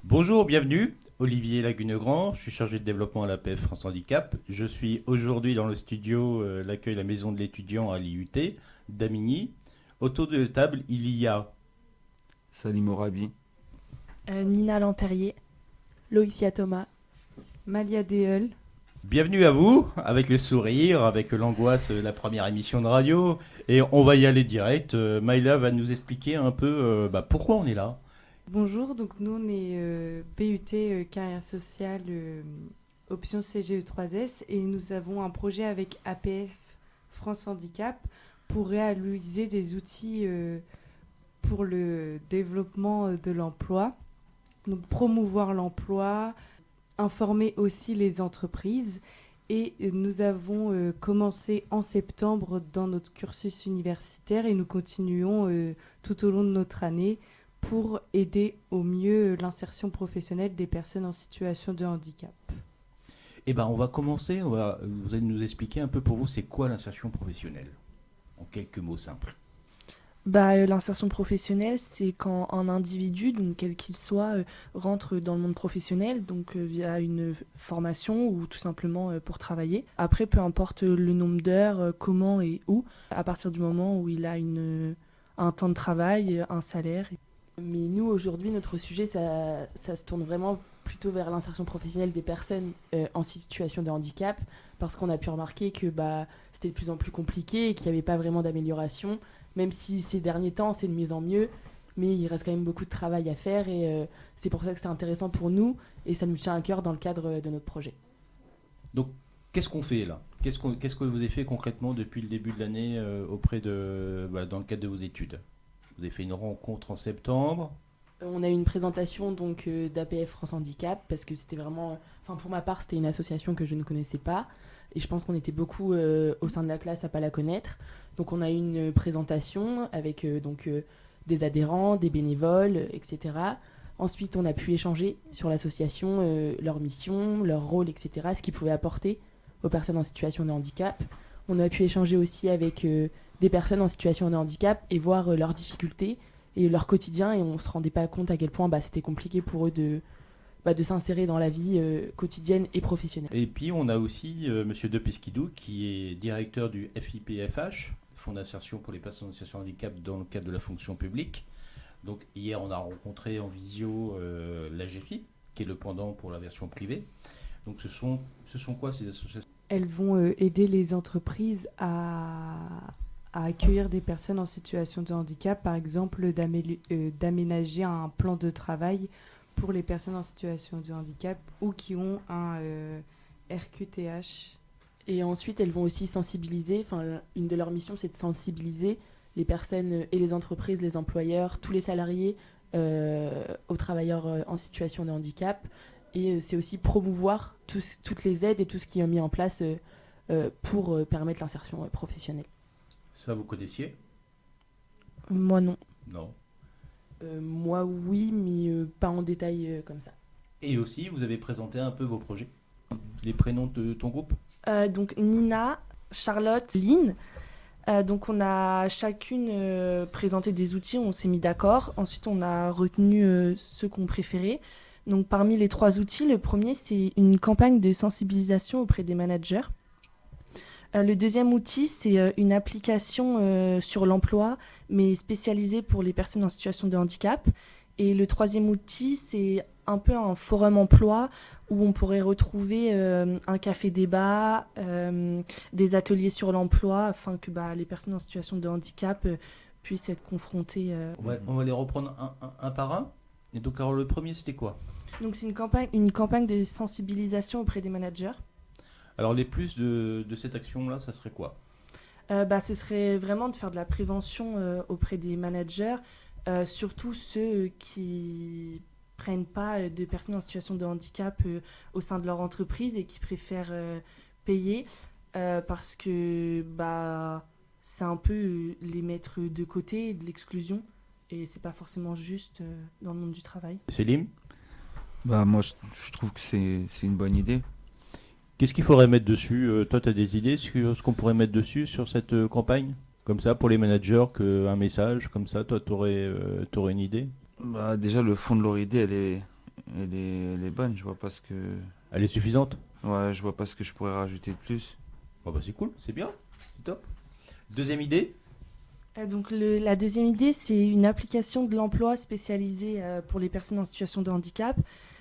Bonjour, bienvenue. Olivier Lagunegrand, je suis chargé de développement à l'APF France Handicap. Je suis aujourd'hui dans le studio, l'accueil la maison de l'étudiant à l'IUT, d'Amigny. Autour de la table, il y a Salim Morabi. Nina Lampérier, Loïcia Thomas, Malia Deheul. bienvenue à vous, avec le sourire, avec l'angoisse, la première émission de radio. Et on va y aller direct. Maïla va nous expliquer un peu pourquoi on est là. Bonjour, donc nous on est BUT carrière sociale option CGE3S et nous avons un projet avec APF France Handicap pour réaliser des outils pour le développement de l'emploi, donc promouvoir l'emploi, informer aussi les entreprises et nous avons commencé en septembre dans notre cursus universitaire et nous continuons tout au long de notre année pour aider au mieux l'insertion professionnelle des personnes en situation de handicap. Eh ben, on va commencer. Vous allez nous expliquer un peu pour vous, c'est quoi l'insertion professionnelle, en quelques mots simples. L'insertion professionnelle, c'est quand un individu, donc quel qu'il soit, rentre dans le monde professionnel, donc via une formation ou tout simplement pour travailler. Après, peu importe le nombre d'heures, comment et où, à partir du moment où il a un temps de travail, un salaire. Mais nous, aujourd'hui, notre sujet, ça se tourne vraiment plutôt vers l'insertion professionnelle des personnes en situation de handicap, parce qu'on a pu remarquer que c'était de plus en plus compliqué et qu'il n'y avait pas vraiment d'amélioration, même si ces derniers temps, c'est de mieux en mieux, mais il reste quand même beaucoup de travail à faire et c'est pour ça que c'est intéressant pour nous et ça nous tient à cœur dans le cadre de notre projet. Donc, qu'est-ce qu'on fait là ? Qu'est-ce que vous avez fait concrètement depuis le début de l'année dans le cadre de vos études ? Vous avez fait une rencontre en septembre. On a eu une présentation donc d'APF France Handicap parce que c'était vraiment, pour ma part, c'était une association que je ne connaissais pas et je pense qu'on était beaucoup au sein de la classe à pas la connaître. Donc on a eu une présentation avec des adhérents, des bénévoles, etc. Ensuite, on a pu échanger sur l'association, leur mission, leur rôle, etc. Ce qu'ils pouvaient apporter aux personnes en situation de handicap. On a pu échanger aussi avec des personnes en situation de handicap et voir leurs difficultés et leur quotidien et on se rendait pas compte à quel point c'était compliqué pour eux de s'insérer dans la vie quotidienne et professionnelle. Et puis on a aussi Monsieur Depesquidou qui est directeur du FIPFH, Fonds d'insertion pour les personnes en situation de handicap dans le cadre de la fonction publique. Donc hier on a rencontré en visio l'AGFI qui est le pendant pour la version privée. Donc ce sont quoi ces associations ? Elles vont aider les entreprises à accueillir des personnes en situation de handicap, par exemple d'aménager un plan de travail pour les personnes en situation de handicap ou qui ont un RQTH. Et ensuite, elles vont aussi sensibiliser, une de leurs missions, c'est de sensibiliser les personnes et les entreprises, les employeurs, tous les salariés aux travailleurs en situation de handicap. Et c'est aussi promouvoir toutes les aides et tout ce qui est mis en place pour permettre l'insertion professionnelle. Ça, vous connaissiez ? Moi, non. Non. Moi, oui, mais pas en détail comme ça. Et aussi, vous avez présenté un peu vos projets. Les prénoms de ton groupe ? Donc Nina, Charlotte, Lynn. Donc on a chacune présenté des outils, on s'est mis d'accord. Ensuite, on a retenu ceux qu'on préférait. Donc parmi les 3 outils, le premier, c'est une campagne de sensibilisation auprès des managers. Le deuxième outil, c'est une application sur l'emploi, mais spécialisée pour les personnes en situation de handicap. Et le troisième outil, c'est un peu un forum emploi où on pourrait retrouver un café débat, des ateliers sur l'emploi, afin que les personnes en situation de handicap puissent être confrontées. On va les reprendre un par un. Et donc, alors, le premier, c'était quoi ? Donc c'est une campagne de sensibilisation auprès des managers. Alors les plus de cette action-là, ça serait quoi ? Ce serait vraiment de faire de la prévention auprès des managers, surtout ceux qui prennent pas de personnes en situation de handicap au sein de leur entreprise et qui préfèrent payer parce que c'est un peu les mettre de côté, de l'exclusion, et c'est pas forcément juste dans le monde du travail. Célim, Bah, moi, je trouve que c'est une bonne idée. qu'est-ce qu'il faudrait mettre dessus? Toi, tu as des idées sur ce qu'on pourrait mettre dessus sur cette campagne? Comme ça, pour les managers, un message comme ça, toi, tu aurais une idée? Bah, déjà, le fond de leur idée, elle est bonne. Je vois pas ce que, Elle est suffisante? ouais, je vois pas ce que je pourrais rajouter de plus. Bon, bah, c'est cool, c'est bien, c'est top. Deuxième idée? Donc la deuxième idée, c'est une application de l'emploi spécialisée pour les personnes en situation de handicap.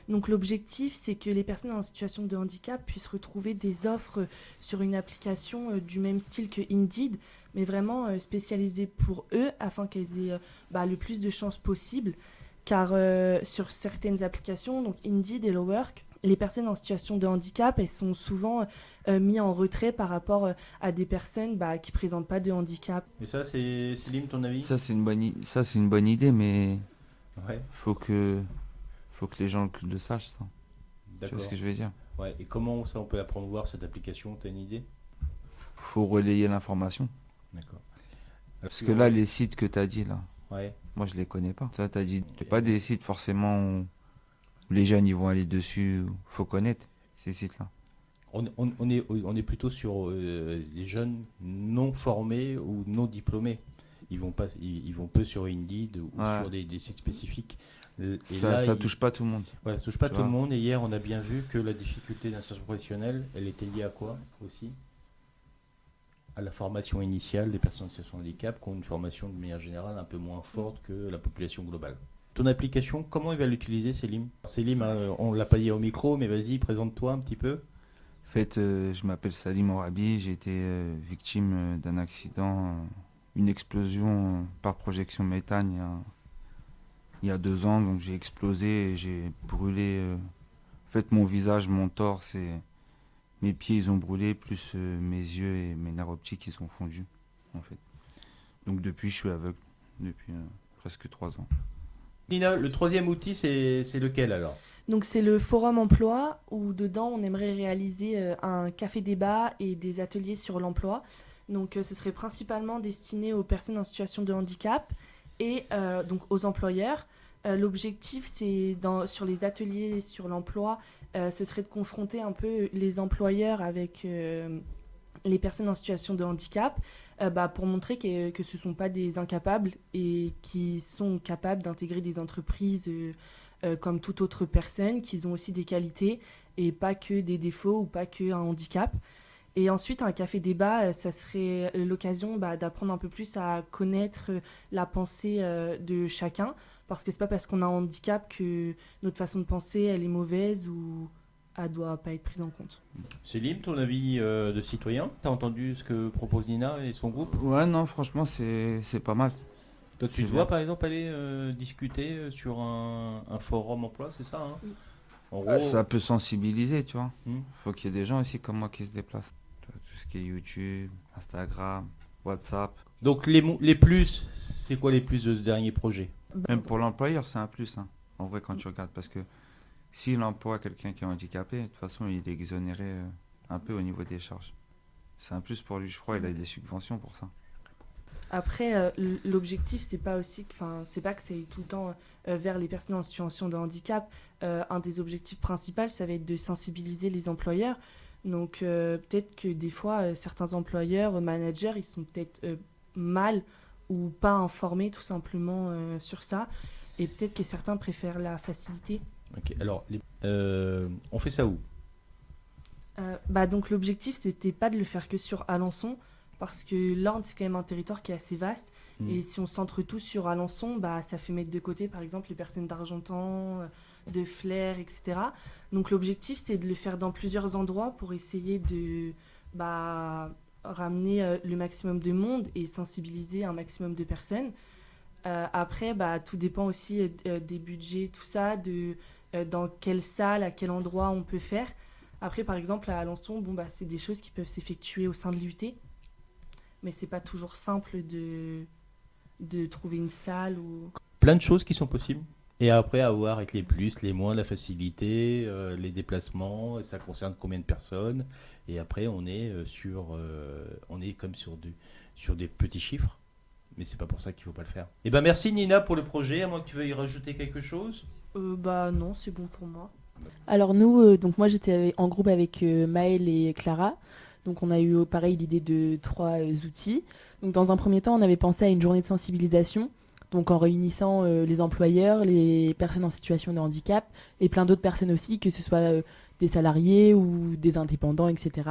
Donc l'objectif, c'est que les personnes en situation de handicap puissent retrouver des offres sur une application du même style que Indeed, mais vraiment spécialisée pour eux afin qu'elles aient le plus de chances possible. Car sur certaines applications, donc Indeed et Hellowork, les personnes en situation de handicap, elles sont souvent mises en retrait par rapport à des personnes qui ne présentent pas de handicap. Et ça, c'est Célim, ton avis? Ça, c'est une bonne idée, mais Ouais, faut que les gens le sachent, ça. Tu d'accord. vois ce que je veux dire? Ouais, et comment ça, on peut la promouvoir, cette application? T'as une idée? Faut relayer l'information. D'accord. Parce que là, les sites que tu as dit, là, Ouais. moi, je les connais pas. Ça, tu as dit, c'est pas des sites forcément où les jeunes, ils vont aller dessus. Faut connaître ces sites-là. On est plutôt sur les jeunes non formés ou non diplômés. Ils vont peu sur Indeed ou Ouais. sur des sites spécifiques. Et Ça là, touche pas tout le monde. voilà, ça touche pas Tu tout le vois. monde. Et hier, on a bien vu que la difficulté d'insertion professionnelle, elle était liée à quoi aussi? À la formation initiale des personnes en situation de handicap, qui ont une formation de manière générale un peu moins forte que la population globale. Ton application, comment il va l'utiliser, Célim? Célim, on l'a pas dit au micro, mais vas-y, présente-toi un petit peu. En fait, je m'appelle Salim Orabi, j'ai été victime d'un accident, une explosion par projection de méthane il y a 2 ans. Donc j'ai explosé et j'ai brûlé. En fait, mon visage, mon torse et mes pieds, ils ont brûlé, plus mes yeux et mes nerfs optiques, ils ont fondu. En fait. Donc depuis, je suis aveugle, depuis presque 3 ans. Nina, le troisième outil, c'est lequel alors? Donc c'est le forum emploi où dedans on aimerait réaliser un café débat et des ateliers sur l'emploi. Donc ce serait principalement destiné aux personnes en situation de handicap et donc aux employeurs. L'objectif c'est sur les ateliers sur l'emploi, ce serait de confronter un peu les employeurs avec les personnes en situation de handicap pour montrer que ce ne sont pas des incapables et qui sont capables d'intégrer des entreprises comme toute autre personne, qu'ils ont aussi des qualités et pas que des défauts ou pas qu'un handicap. Et ensuite, un café débat, ça serait l'occasion d'apprendre un peu plus à connaître la pensée de chacun, parce que c'est pas parce qu'on a un handicap que notre façon de penser, elle est mauvaise ou elle doit pas être prise en compte. Célim, ton avis de citoyen? T'as entendu ce que propose Nina et son groupe? Ouais, non, franchement, c'est pas mal. Toi, tu C'est te bien. vois par exemple aller discuter sur un forum emploi, c'est ça, hein? Oui. En gros, Ça peut sensibiliser, tu vois. Hmm. Faut qu'il y ait des gens aussi comme moi qui se déplacent. Tu vois, tout ce qui est YouTube, Instagram, WhatsApp. donc les plus, c'est quoi les plus de ce dernier projet? Même pour l'employeur, c'est un plus, hein, en vrai, quand tu regardes. Parce que s'il emploie quelqu'un qui est handicapé, de toute façon, il est exonéré un peu au niveau des charges. C'est un plus pour lui, je crois. Il a des subventions pour ça. Après, l'objectif, c'est pas que c'est tout le temps vers les personnes en situation de handicap. Un des objectifs principaux, ça va être de sensibiliser les employeurs. Donc, peut-être que des fois, certains employeurs, managers, ils sont peut-être mal ou pas informés tout simplement sur ça. Et peut-être que certains préfèrent la facilité. Ok, alors, on fait ça où? Donc, l'objectif, c'était pas de le faire que sur Alençon. Parce que l'Orne, c'est quand même un territoire qui est assez vaste. Hmm. Et si on se centre tous sur Alençon, ça fait mettre de côté, par exemple, les personnes d'Argentan, de Flers, etc. Donc l'objectif, c'est de le faire dans plusieurs endroits pour essayer de ramener le maximum de monde et sensibiliser un maximum de personnes. Après, tout dépend aussi des budgets, tout ça, dans quelle salle, à quel endroit on peut faire. Après, par exemple, à Alençon, c'est des choses qui peuvent s'effectuer au sein de l'UT. Mais c'est pas toujours simple de trouver une salle ou... Plein de choses qui sont possibles. Et après, à voir avec les plus, les moins, la facilité, les déplacements, et ça concerne combien de personnes. Et après, on est comme sur des petits chiffres. Mais c'est pas pour ça qu'il faut pas le faire. Eh ben merci Nina pour le projet, à moins que tu veuilles y rajouter quelque chose. Bah non, c'est bon pour moi. Alors nous, donc moi j'étais en groupe avec Maëlle et Clara. Donc on a eu pareil l'idée de 3 outils. Donc dans un premier temps, on avait pensé à une journée de sensibilisation. Donc en réunissant les employeurs, les personnes en situation de handicap et plein d'autres personnes aussi, que ce soit des salariés ou des indépendants, etc.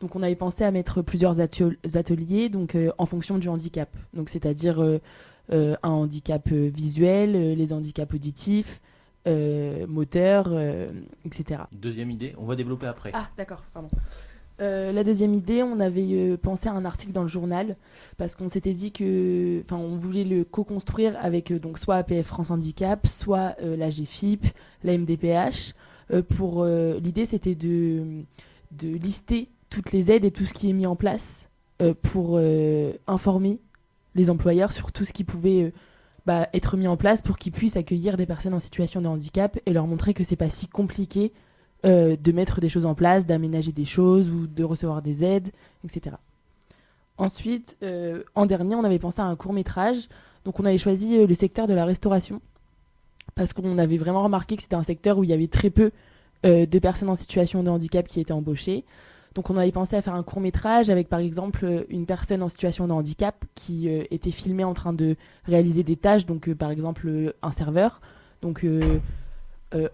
Donc on avait pensé à mettre plusieurs ateliers donc, en fonction du handicap. Donc c'est-à-dire un handicap visuel, les handicaps auditifs, moteurs, etc. Deuxième idée, on va développer après. Ah d'accord, pardon. La deuxième idée, on avait pensé à un article dans le journal parce qu'on s'était dit que, on voulait le co-construire avec donc soit APF France Handicap, soit la GFIP, la MDPH. L'idée, c'était de lister toutes les aides et tout ce qui est mis en place pour informer les employeurs sur tout ce qui pouvait être mis en place pour qu'ils puissent accueillir des personnes en situation de handicap et leur montrer que c'est pas si compliqué de mettre des choses en place, d'aménager des choses ou de recevoir des aides, etc. Ensuite, en dernier, on avait pensé à un court-métrage. Donc on avait choisi le secteur de la restauration parce qu'on avait vraiment remarqué que c'était un secteur où il y avait très peu de personnes en situation de handicap qui étaient embauchées. Donc on avait pensé à faire un court-métrage avec par exemple une personne en situation de handicap qui était filmée en train de réaliser des tâches, donc par exemple un serveur. Donc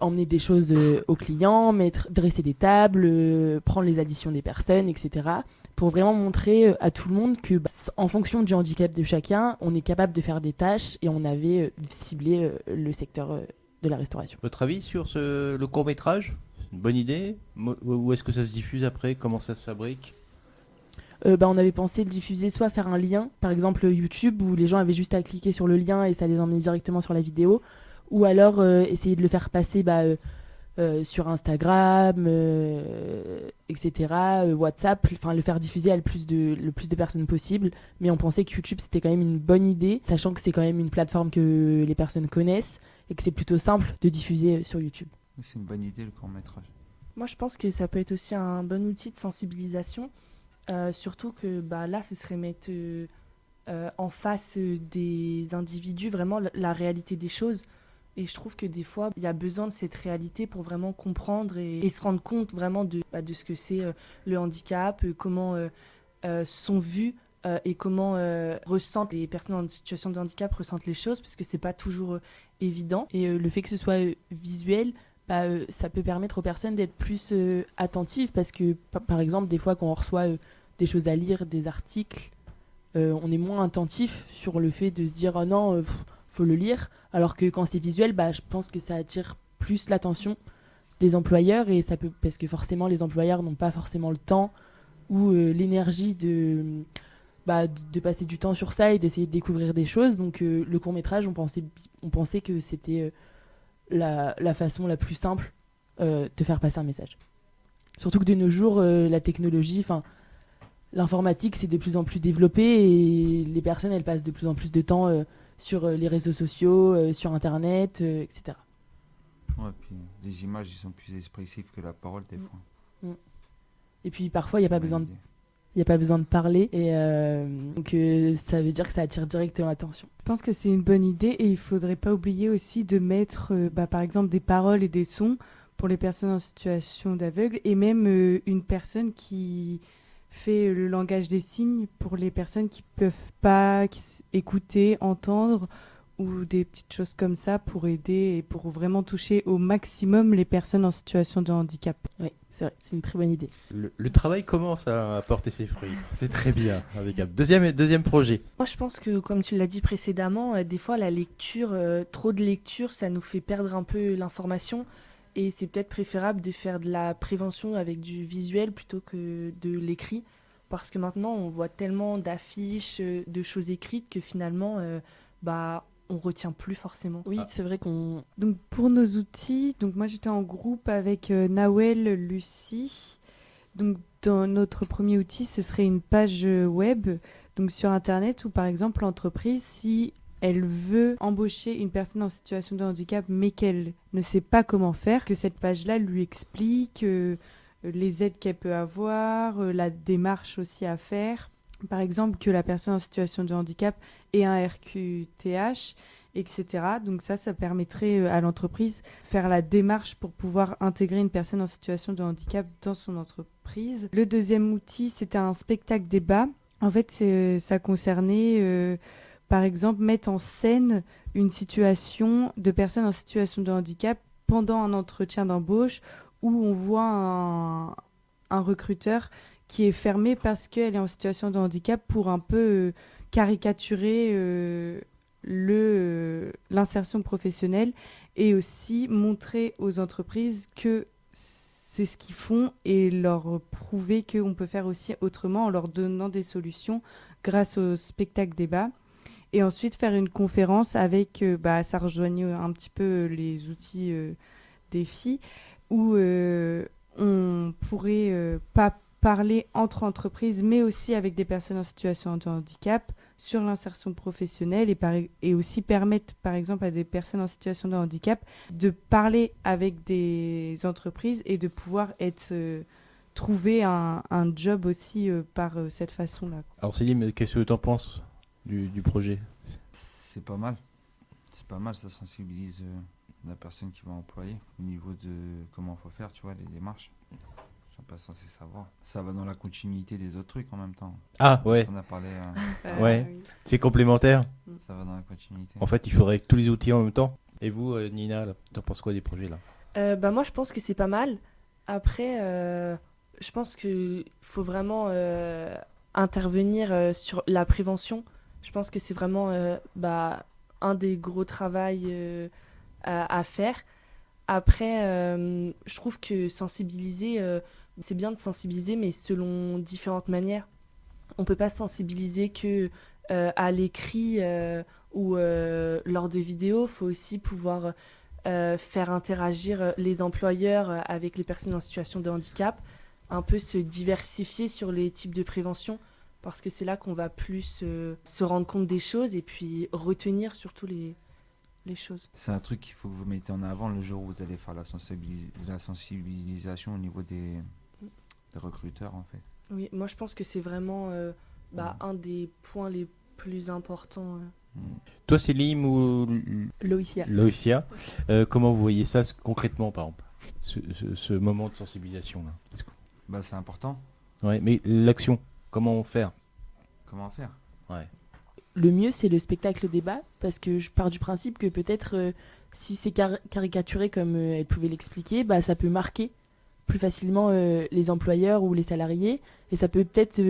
emmener des choses aux clients, dresser des tables, prendre les additions des personnes, etc. Pour vraiment montrer à tout le monde que, en fonction du handicap de chacun, on est capable de faire des tâches et on avait ciblé le secteur de la restauration. Votre avis sur le court-métrage ? Une bonne idée ? Où est-ce que ça se diffuse après ? Comment ça se fabrique ? On avait pensé le diffuser, soit faire un lien, par exemple YouTube, où les gens avaient juste à cliquer sur le lien et ça les emmenait directement sur la vidéo, ou alors essayer de le faire passer sur Instagram, etc., WhatsApp, le faire diffuser à le plus de personnes possible. Mais on pensait que YouTube, c'était quand même une bonne idée, sachant que c'est quand même une plateforme que les personnes connaissent et que c'est plutôt simple de diffuser sur YouTube. C'est une bonne idée, le court-métrage. Moi, je pense que ça peut être aussi un bon outil de sensibilisation, surtout que là, ce serait mettre en face des individus vraiment la réalité des choses. Et je trouve que des fois, il y a besoin de cette réalité pour vraiment comprendre et se rendre compte vraiment de ce que c'est le handicap, comment sont vus et comment ressentent les personnes en situation de handicap ressentent les choses, parce que c'est pas toujours évident. Et le fait que ce soit visuel, ça peut permettre aux personnes d'être plus attentives, parce que par exemple, des fois quand on reçoit des choses à lire, des articles, on est moins attentif sur le fait de se dire « Oh non, faut le lire », alors que quand c'est visuel, je pense que ça attire plus l'attention des employeurs, et ça peut, parce que forcément les employeurs n'ont pas forcément le temps ou l'énergie de passer du temps sur ça et d'essayer de découvrir des choses. Donc le court-métrage, on pensait que c'était la façon la plus simple de faire passer un message. Surtout que de nos jours, la technologie, l'informatique, c'est de plus en plus développé et les personnes, elles passent de plus en plus de temps sur les réseaux sociaux, sur Internet, etc. Ouais, puis les images, ils sont plus expressives que la parole, des fois. Et puis parfois, il n'y a pas besoin de parler, et donc ça veut dire que ça attire directement l'attention. Je pense que c'est une bonne idée et il faudrait pas oublier aussi de mettre par exemple des paroles et des sons pour les personnes en situation d'aveugle, et même une personne qui fait le langage des signes pour les personnes qui peuvent pas écouter, entendre, ou des petites choses comme ça pour aider et pour vraiment toucher au maximum les personnes en situation de handicap. Oui, c'est vrai, c'est une très bonne idée. Le travail commence à porter ses fruits. C'est très bien. Avec un deuxième projet. Moi, je pense que, comme tu l'as dit précédemment, des fois, la lecture, trop de lecture, ça nous fait perdre un peu l'information. Et c'est peut-être préférable de faire de la prévention avec du visuel plutôt que de l'écrit. Parce que maintenant, on voit tellement d'affiches, de choses écrites que finalement, on retient plus forcément. Oui, c'est vrai qu'on... Donc pour nos outils, moi j'étais en groupe avec Nawel, Lucie. Donc dans notre premier outil, ce serait une page web, donc sur Internet, où par exemple l'entreprise, si elle veut embaucher une personne en situation de handicap mais qu'elle ne sait pas comment faire, que cette page-là lui explique les aides qu'elle peut avoir, la démarche aussi à faire. Par exemple, que la personne en situation de handicap ait un RQTH, etc. Donc ça permettrait à l'entreprise de faire la démarche pour pouvoir intégrer une personne en situation de handicap dans son entreprise. Le deuxième outil, c'était un spectacle débat. En fait, ça concernait, par exemple, mettre en scène une situation de personnes en situation de handicap pendant un entretien d'embauche où on voit un recruteur qui est fermé parce qu'elle est en situation de handicap pour un peu caricaturer l'insertion professionnelle et aussi montrer aux entreprises que c'est ce qu'ils font et leur prouver qu'on peut faire aussi autrement en leur donnant des solutions grâce au spectacle débat. Et ensuite faire une conférence avec, ça rejoignait un petit peu les outils des filles, où on pourrait pas parler entre entreprises, mais aussi avec des personnes en situation de handicap sur l'insertion professionnelle et aussi permettre, par exemple, à des personnes en situation de handicap de parler avec des entreprises et de pouvoir trouver un job aussi par cette façon-là. Alors Céline, qu'est-ce que tu en penses du projet? C'est pas mal. C'est pas mal, ça sensibilise la personne qui va employer au niveau de comment il faut faire, tu vois, les démarches. Je suis pas censé savoir. Ça va dans la continuité des autres trucs en même temps. Ah ouais, On a parlé, ouais. Oui. C'est complémentaire. ça va dans la continuité. En fait, il faudrait tous les outils en même temps. Et vous, Nina, t'en penses quoi des projets là? Moi, je pense que c'est pas mal. Après, je pense qu'il faut vraiment intervenir sur la prévention. Je pense que c'est vraiment un des gros travails à faire. Après, je trouve que sensibiliser, c'est bien de sensibiliser, mais selon différentes manières. On ne peut pas sensibiliser que à l'écrit ou lors de vidéos. Il faut aussi pouvoir faire interagir les employeurs avec les personnes en situation de handicap, un peu se diversifier sur les types de prévention, parce que c'est là qu'on va plus se rendre compte des choses et puis retenir surtout les choses. C'est un truc qu'il faut que vous mettez en avant le jour où vous allez faire la sensibilisation au niveau des recruteurs, en fait. Oui, moi je pense que c'est vraiment un des points les plus importants. Toi, Céline ou Loïcia, comment vous voyez ça concrètement, par exemple, ce moment de sensibilisation là? C'est important. Ouais, mais l'action, comment faire? Comment faire? Ouais. Le mieux, c'est le spectacle débat, parce que je pars du principe que peut-être, si c'est caricaturé comme elle pouvait l'expliquer, ça peut marquer plus facilement les employeurs ou les salariés, et ça peut peut-être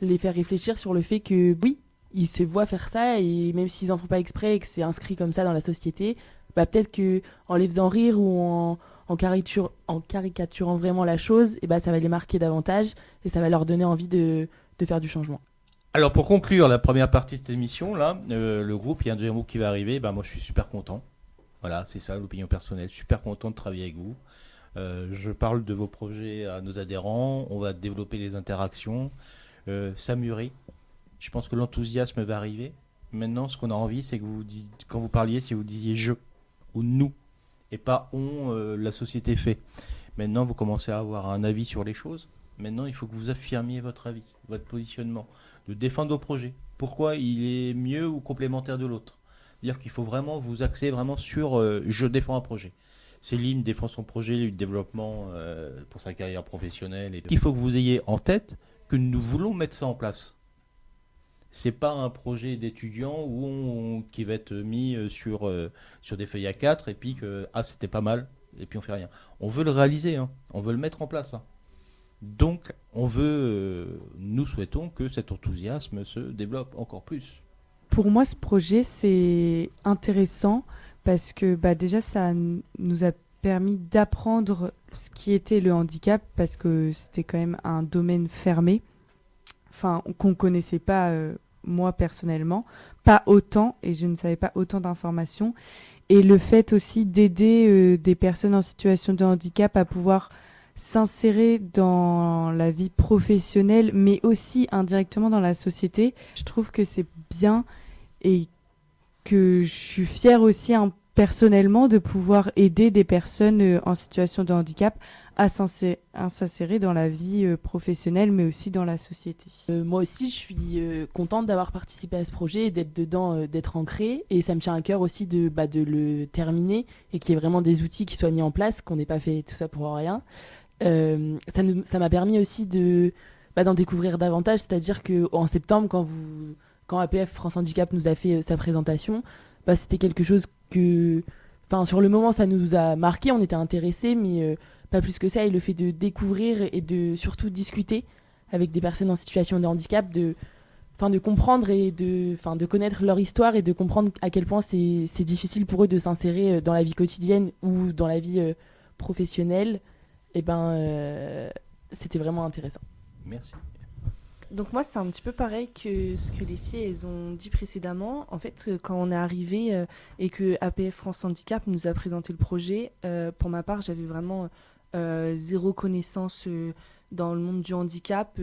les faire réfléchir sur le fait que, oui, ils se voient faire ça, et même s'ils n'en font pas exprès et que c'est inscrit comme ça dans la société, peut-être qu'en les faisant rire ou en caricaturant vraiment la chose, ça va les marquer davantage, et ça va leur donner envie de faire du changement. Alors pour conclure la première partie de cette émission, là, le groupe, il y a un deuxième groupe qui va arriver, moi je suis super content. Voilà, c'est ça l'opinion personnelle, super content de travailler avec vous. Je parle de vos projets à nos adhérents, on va développer les interactions, ça mûrit. Je pense que l'enthousiasme va arriver. Maintenant, ce qu'on a envie, c'est que quand vous parliez, si vous disiez je ou nous, et pas on, la société fait. Maintenant, vous commencez à avoir un avis sur les choses. Maintenant, il faut que vous affirmiez votre avis, votre positionnement, de défendre vos projets. Pourquoi il est mieux ou complémentaire de l'autre. C'est-à-dire qu'il faut vraiment vous axer vraiment sur je défends un projet. Céline défend son projet de développement pour sa carrière professionnelle. Et il faut que vous ayez en tête que nous voulons mettre ça en place. C'est pas un projet d'étudiant qui va être mis sur des feuilles A4 et puis que c'était pas mal et puis on fait rien. On veut le réaliser, hein. On veut le mettre en place. Hein. Donc nous souhaitons que cet enthousiasme se développe encore plus. Pour moi, ce projet, c'est intéressant parce que déjà, ça nous a permis d'apprendre ce qui était le handicap parce que c'était quand même un domaine fermé, qu'on ne connaissait pas, moi personnellement, pas autant, et je ne savais pas autant d'informations. Et le fait aussi d'aider des personnes en situation de handicap à pouvoir s'insérer dans la vie professionnelle, mais aussi indirectement dans la société, je trouve que c'est bien et que je suis fière aussi personnellement de pouvoir aider des personnes en situation de handicap à s'insérer dans la vie professionnelle, mais aussi dans la société. Moi aussi, je suis contente d'avoir participé à ce projet et d'être dedans, d'être ancrée. Et ça me tient à cœur aussi de le terminer et qu'il y ait vraiment des outils qui soient mis en place, qu'on n'ait pas fait tout ça pour rien. Ça m'a permis aussi d'en découvrir davantage, c'est-à-dire qu'en septembre, quand APF France Handicap nous a fait sa présentation, c'était quelque chose que, sur le moment, ça nous a marqué, on était intéressés, mais pas plus que ça. Et le fait de découvrir et de surtout discuter avec des personnes en situation de handicap, de comprendre et de connaître leur histoire et de comprendre à quel point c'est difficile pour eux de s'insérer dans la vie quotidienne ou dans la vie professionnelle, c'était vraiment intéressant. Merci. Donc moi, c'est un petit peu pareil que ce que les filles elles ont dit précédemment. En fait, quand on est arrivé et que APF France Handicap nous a présenté le projet, pour ma part, j'avais vraiment zéro connaissance dans le monde du handicap,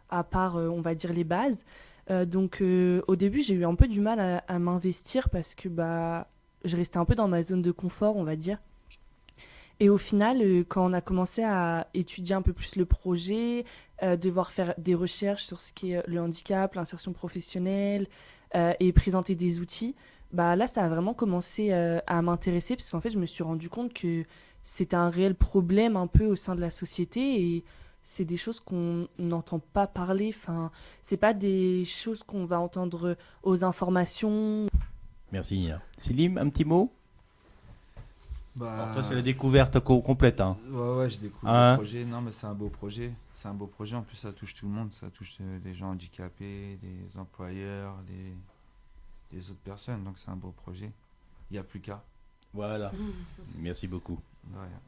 à part, on va dire, les bases. Donc au début, j'ai eu un peu du mal à m'investir parce que je restais un peu dans ma zone de confort, on va dire. Et au final, quand on a commencé à étudier un peu plus le projet, devoir faire des recherches sur ce qui est le handicap, l'insertion professionnelle et présenter des outils, là, ça a vraiment commencé à m'intéresser parce qu'en fait, je me suis rendu compte que c'était un réel problème un peu au sein de la société et c'est des choses qu'on n'entend pas parler. Enfin, c'est pas des choses qu'on va entendre aux informations. Merci Nina. Selim, un petit mot? Alors, toi, c'est la découverte complète. Hein. Ouais, j'ai découvert le projet. Non, mais c'est un beau projet. C'est un beau projet. En plus, ça touche tout le monde. Ça touche des gens handicapés, des employeurs, des autres personnes. Donc, c'est un beau projet. Il n'y a plus qu'à. Voilà. Merci beaucoup. De rien.